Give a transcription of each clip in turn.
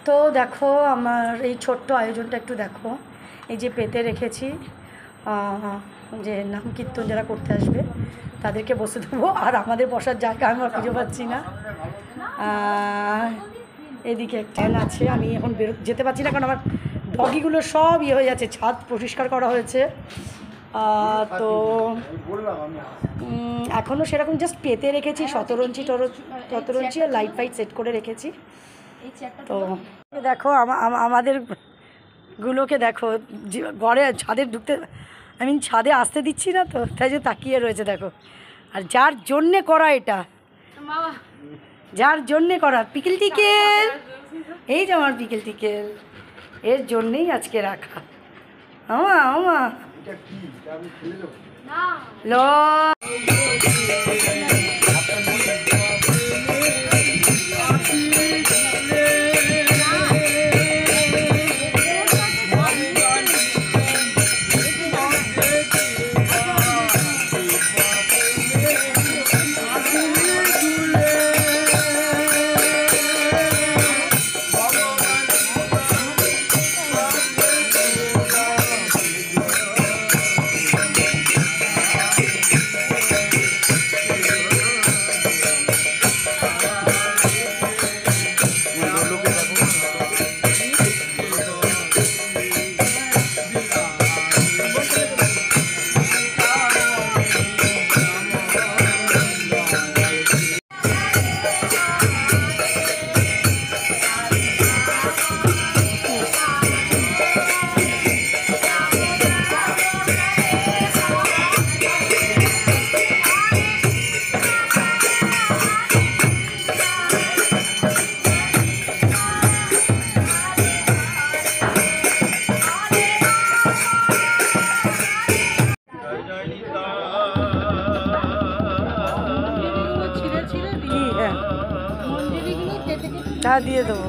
তো দেখো আমার এই ছোট্ট আয়োজনটা একটু দেখো। এই যে পেতে রেখেছি, যে নাম কীর্তন যারা করতে আসবে তাদেরকে বসে দেবো। আর আমাদের বসার জায়গা আমরা খুঁজে পাচ্ছি না। এদিকে ফ্যান আছে, আমি এখন যেতে পারছি না কারণ আমার ডগিগুলো সব ইয়ে হয়ে যাচ্ছে। ছাদ পরিষ্কার করা হয়েছে, তো এখনও সেরকম জাস্ট পেতে রেখেছি, শতরঞ্চি আর লাইট ফাইট সেট করে রেখেছি। তো দেখো আমাদের গুলোকে দেখো, ঘরে ছাদে ঢুকতে ছাদে আসতে দিচ্ছি না, তো তাই যে তাকিয়ে রয়েছে দেখো। আর যার জন্যে করা এটা, যার জন্যে করা পিকেল টিকেল, এই যে আমার পিকেল টিকেল, এর জন্যেই আজকে রাখা। আমা ল দিয়ে দেবো।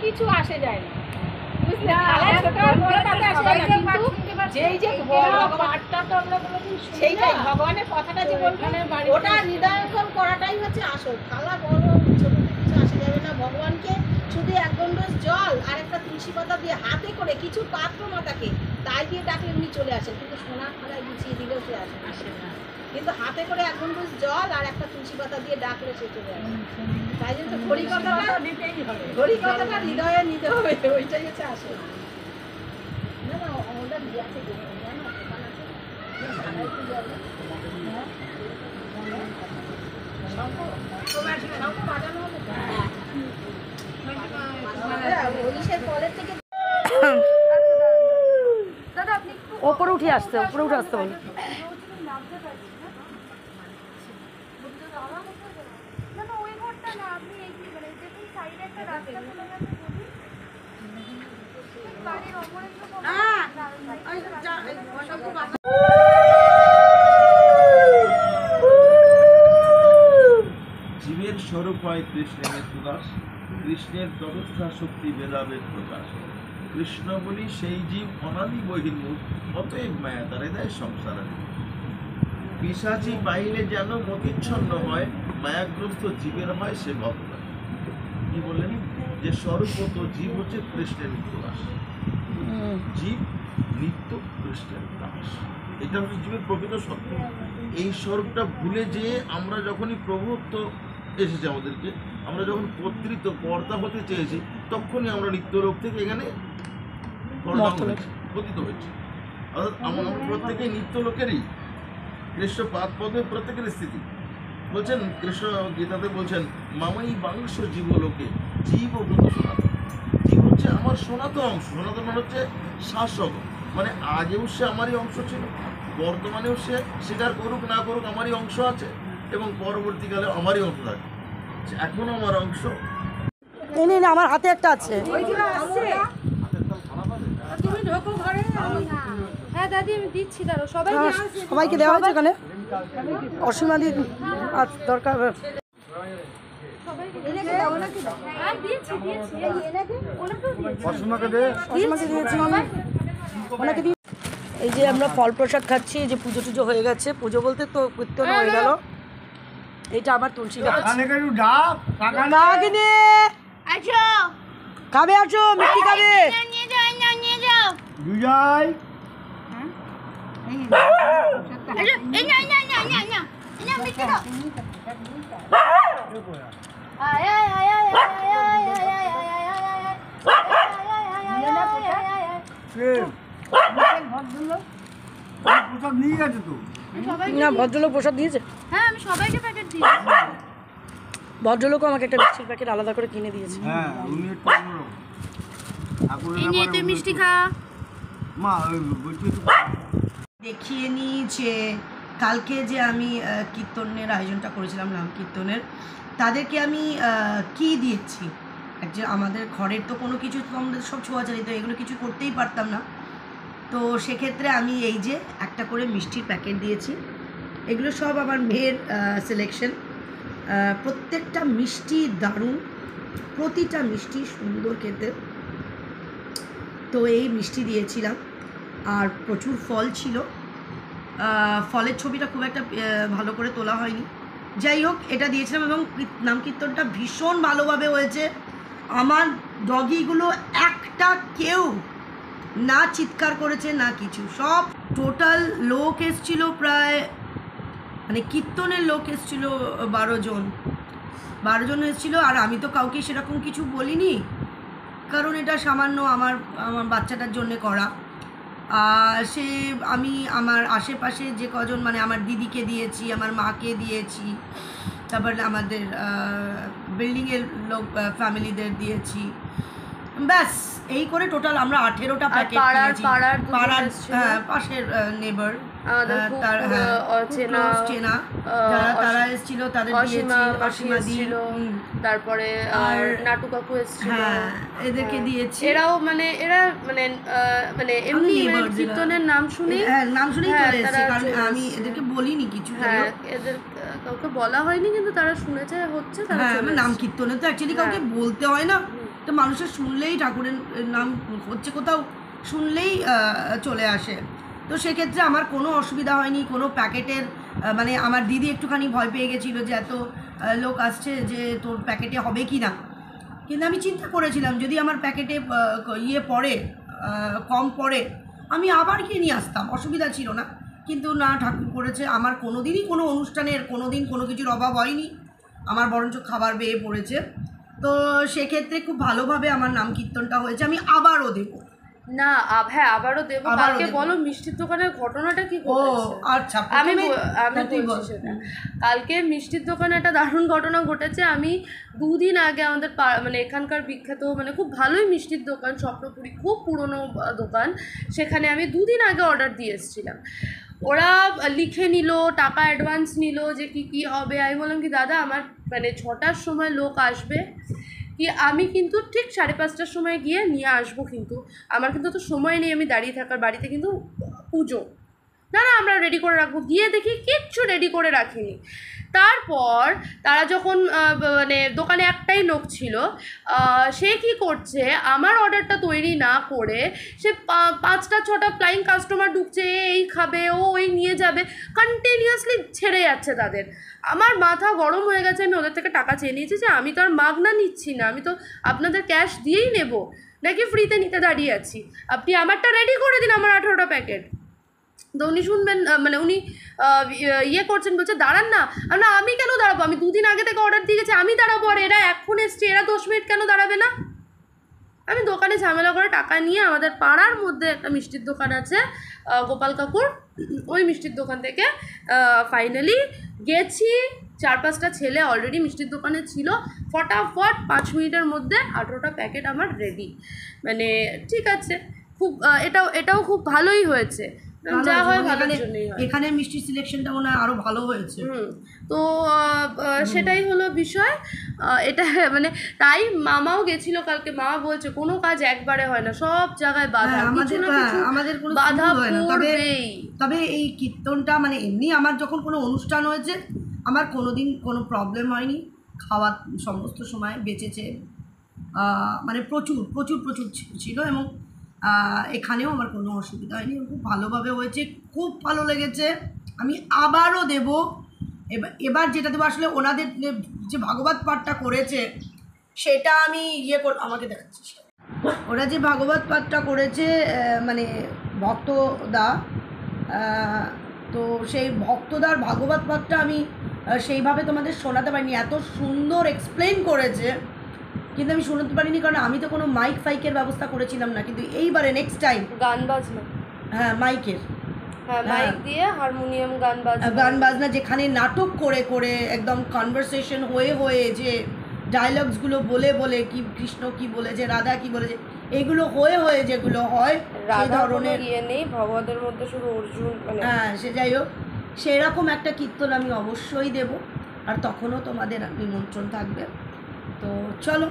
কিছু আসে যায় না, সেইটাই ভগবানের কথাটা যে বলবেন ওটা হৃদয়ঙ্গম করাটাই হচ্ছে আসল। থালা বড় ছোট কিছু আসে যাবে না। ভগবানকে শুধু এক গন্ডস জল আর একটা তুলসী পাতা দিয়ে হাতে করে কিছু পাত্র মাতাকে তাই দিয়ে ডাকলে উনি চলে আসেন, কিন্তু সোনার থালায় গুছিয়ে দিলেও সে আসে না। কিন্তু হাতে করে এক গন্ডস জল আর একটা তুলসী পাতা দিয়ে ডাকলে সে চলে আসে। তাই জন্য হরি কথাটা নিতেই হবে, হরি কথাটা হৃদয়ে নিতে হবে, ওইটাই হচ্ছে আসল। না না ওটা দিয়ে আছে, জানো দোকান আছে, ওপরে উঠে আসতে বলি। জীবের স্বরূপ হয় কৃষ্ণের প্রকাশ, কৃষ্ণের তদর্থা শক্তি বেদাবের প্রকাশ। কৃষ্ণ বলি সেই জীব অনাদি বহির্মুখ, অতএব মায়া তারে দেয় সংসার। পিশাচি পাইলে যেন মতিচ্ছন্ন হয়, মায়াগ্রস্ত জীবের হয় সে ভক্ত। কি বললেন যে স্বরূপত জীব হচ্ছে কৃষ্ণের প্রকাশ, জীব নিত্য কৃষ্ণের দাস, এটা হচ্ছে জীবের প্রকৃত সত্য। এই স্বরূপটা ভুলে যেয়ে আমরা যখনই প্রভুত্ব এসেছে আমাদেরকে, আমরা যখন কর্তৃত্ব কর্তা হতে চেয়েছি তখনই আমরা নিত্যলোক থেকে এখানে পতিত হয়েছি। অর্থাৎ আমরা প্রত্যেকেই নিত্যলোকেরই, কৃষ্ণ পাদ পদে প্রত্যেকের স্থিতি। বলছেন কৃষ্ণ গীতাতে বলছেন মামাই বাংশ জীবলোকে জীবভূত সনাতন। জীব হচ্ছে আমার সনাতন অংশ। সনাতন মানে হচ্ছে শাসক, মানে আগেও সে আমারই অংশ ছিল, বর্তমানেও সে স্বীকার করুক না করুক আমারই অংশ আছে, এবং পরবর্তীকালে আমারই অংশ থাকে। এখনো আমার অংশ। এনে আমার হাতে একটা আছে। তুমি ঢোকো ঘরে। হ্যাঁ দাদি আমি দিচ্ছি, দাঁড়ো সবাইকে দেওয়া হয়েছে এখানে। অসীমাদি দরকার। এই যে আমরা ফল প্রসাদ খাচ্ছি, এই যে পুজো টুজো হয়ে গেছে। পুজো বলতে তো কীর্তন হয়ে গেল। এইটা আমার তুলসী গাছ। খাবে আছো মিষ্টি খাবে? না ভদ্রলোক প্রসাদ দিয়েছে। হ্যাঁ আমি সবাইকে প্যাকেট দিয়েছি। ভদ্রলোকও আমাকে একটা মিষ্টির প্যাকেট আলাদা করে কিনে দিয়েছে। হ্যাঁ উনি একটু এই নিয়ে তুই মিষ্টি খা। মা বলছি দেখিয়ে নিই যে কালকে যে আমি কীর্তনের আয়োজনটা করেছিলাম, নাম কীর্তনের, তাদেরকে আমি কি দিয়েছি। একজন আমাদের ঘরের তো কোনো কিছু, তো আমাদের সব ছোঁয়াচারিত, এগুলো কিছু করতেই পারতাম না। তো সেক্ষেত্রে আমি এই যে একটা করে মিষ্টির প্যাকেট দিয়েছি। এগুলো সব আমার মেয়ের সিলেকশন। প্রত্যেকটা মিষ্টি দারুণ, প্রতিটা মিষ্টি সুন্দর খেতে। তো এই মিষ্টি দিয়েছিলাম, আর প্রচুর ফল ছিল। ফলের ছবিটা খুব একটা ভালো করে তোলা হয়নি। যাই হোক, এটা দিয়েছিলাম এবং নাম কীর্তনটা ভীষণ ভালোভাবে হয়েছে। আমার ডগিগুলো একটা কেউ না চিৎকার করেছে না কিছু। সব টোটাল লোক এসছিল প্রায়, মানে কীর্তনের লোক এসছিল 12 জন এসেছিলো। আর আমি তো কাউকে সেরকম কিছু বলিনি, কারণ এটা সামান্য আমার বাচ্চাটার জন্যে করা। সে আমি আমার আশেপাশে যে কজন, মানে আমার দিদিকে দিয়েছি, আমার মাকে দিয়েছি, তারপর আমাদের বিল্ডিংয়ের লোক ফ্যামিলিদের দিয়েছি। ব্যাস এই করে টোটাল আমরা 18টা প্যাকেট কিনেছি। পাড়ার পাশের নেবার, তার চেনা যারা, তারা এসেছিল, তাদের দিয়েছি। অসীমাদি, তারপরে আর নাটু কাকু এসেছিল, হ্যাঁ এদেরকে দিয়েছি। এরাও মানে এরা মানে মানে এমনি কীর্তনের নাম শুনেই চলে এসেছে, কারণ আমি এদেরকে বলিনি কিছু। হ্যাঁ এদের কাউকে বলা হয়নি, কিন্তু তারা শুনেছে হচ্ছে। হ্যাঁ নাম কীর্তনে তো অ্যাকচুয়ালি কাউকে বলতে হয় না, তো মানুষের শুনলেই, ঠাকুরের নাম হচ্ছে কোথাও শুনলেই চলে আসে। তো সেক্ষেত্রে আমার কোনো অসুবিধা হয়নি কোনো প্যাকেটের। মানে আমার দিদি একটুখানি ভয় পেয়ে গেছিলো যে এত লোক আসছে, যে তোর প্যাকেটে হবে কি না। কিন্তু আমি চিন্তা করেছিলাম যদি আমার প্যাকেটে পড়ে, কম পড়ে, আমি আবার গিয়ে নিয়ে আসতাম, অসুবিধা ছিল না। কিন্তু না, ঠাকুর করেছে আমার কোনো দিনই কোনো অনুষ্ঠানের কোনো দিন কোনো কিছুর অভাব হয়নি, আমার বরঞ্চ খাবার বেয়ে পড়েছে। তো সেক্ষেত্রে খুব ভালোভাবে আমার নাম কীর্তনটা হয়েছে। আমি আবারও দেবো না, হ্যাঁ আবারও দেবো। কালকে বলো মিষ্টির দোকানের ঘটনাটা কি ঘটেছে? আচ্ছা, আমি বলছি সেটা। কালকে মিষ্টির দোকানে একটা দারুণ ঘটনা ঘটেছে। আমি 2 দিন আগে আমাদের মানে এখানকার বিখ্যাত, মানে খুব ভালোই মিষ্টির দোকান স্বপ্নপুরী, খুব পুরনো দোকান, সেখানে আমি 2 দিন আগে অর্ডার দিয়ে এসেছিলাম। ওরা লিখে নিল, টাকা অ্যাডভান্স নিল যে কি হবে। আমি বললাম কি দাদা আমার মানে 6টার সময় লোক আসবে, কি আমি কিন্তু ঠিক 5:30টার সময় গিয়ে নিয়ে আসবো, কিন্তু আমার কিন্তু তো সময় নেই আমি দাঁড়িয়ে থাকার, বাড়িতে কিন্তু পুজো। না আমরা রেডি করে রাখবো। গিয়ে দেখি কিচ্ছু রেডি করে রাখিনি। তারপর তারা যখন মানে দোকানে একটাই লোক ছিল, সে কি করছে, আমার অর্ডারটা তৈরি না করে সে 5টা 6টা ফ্লাইং কাস্টমার ঢুকছে, এই খাবে, ওই নিয়ে যাবে, কন্টিনিউয়াসলি ছেড়ে যাচ্ছে তাদের। আমার মাথা গরম হয়ে গেছে। আমি ওদের থেকে টাকা চেয়ে নিয়েছি যে আমি তো আর মাগনা নিচ্ছি না, আমি তো আপনাদের ক্যাশ দিয়েই নেব, নাকি ফ্রিতে নিতে দাঁড়িয়ে আছি, আপনি আমারটা রেডি করে দিন, আমার 18টা প্যাকেট। তো উনি শুনবেন, মানে উনি ইয়ে করছেন, বলছে দাঁড়ান না। না আমি কেন দাঁড়াবো, আমি 2 দিন আগে থেকে অর্ডার দিয়ে গেছি, আমি দাঁড়াবো, আর এরা এখন এসছে, এরা 10 মিনিট কেন দাঁড়াবে না? আমি দোকানে ঝামেলা করে টাকা নিয়ে, আমাদের পাড়ার মধ্যে একটা মিষ্টির দোকান আছে গোপাল কাকুর, ওই মিষ্টির দোকান থেকে ফাইনালি গেছি। 4-5টা ছেলে অলরেডি মিষ্টির দোকানে ছিল, ফটাফট 5 মিনিটের মধ্যে 18টা প্যাকেট আমার রেডি। মানে ঠিক আছে, খুব এটাও খুব ভালোই হয়েছে, যা হয় ভালোর জন্যই হয়। এখানে মিষ্টি সিলেকশনটা মনে হয় আরো ভালো হয়েছে। তো সেটাই হলো বিষয়। এটা মানে তাই মামাও গেছিল কালকে, মা বলছে কোনো কাজ একবারে হয় না, সব জায়গায় বাধা, কিছু না কিছু আমাদের কোনো বাধা হয় না। পড়বেই। তবে এই কীর্তনটা মানে এমনি আমার যখন কোনো অনুষ্ঠান হয়েছে আমার কোনোদিন কোনো প্রবলেম হয়নি, খাওয়া সমস্ত সময় বেঁচেছে, মানে প্রচুর প্রচুর প্রচুর ছিল, এবং এখানেও আমার কোনো অসুবিধা হয়নি, খুব ভালোভাবে হয়েছে, খুব ভালো লেগেছে। আমি আবারও দেব, এবার যেটা দেবো আসলে ওনাদের যে ভাগবত পাঠটা করেছে সেটা আমি আমাকে দেখাচ্ছি, ওরা যে ভাগবত পাঠটা করেছে মানে ভক্তদা, তো সেই ভক্তদার ভাগবত পাঠটা আমি সেইভাবে তোমাদের শোনাতে পারিনি, এত সুন্দর এক্সপ্লেন করেছে কিন্তু আমি শুনতে পারিনি, কারণ আমি তো কোনো মাইক ফাইকের ব্যবস্থা করেছিলাম না। কিন্তু এইবারে নেক্সট টাইম গান বাজনা, হ্যাঁ মাইকের, হ্যাঁ মাইক দিয়ে হারমোনিয়াম গান বাজনা, যেখানে নাটক করে করে একদম কনভারসেশন হয়ে যে ডায়লগসগুলো বলে কি কৃষ্ণ কি বলেছে, রাধা কি বলেছে, এগুলো হয়ে যেগুলো হয় সেই ধরনের ইয়ে নেই, ভগবতের মধ্যে শুধু অর্জুন, মানে হ্যাঁ সে যাই হোক, সেরকম একটা কীর্তন আমি অবশ্যই দেব, আর তখনও তোমাদের নিমন্ত্রণ থাকবে। তো চলো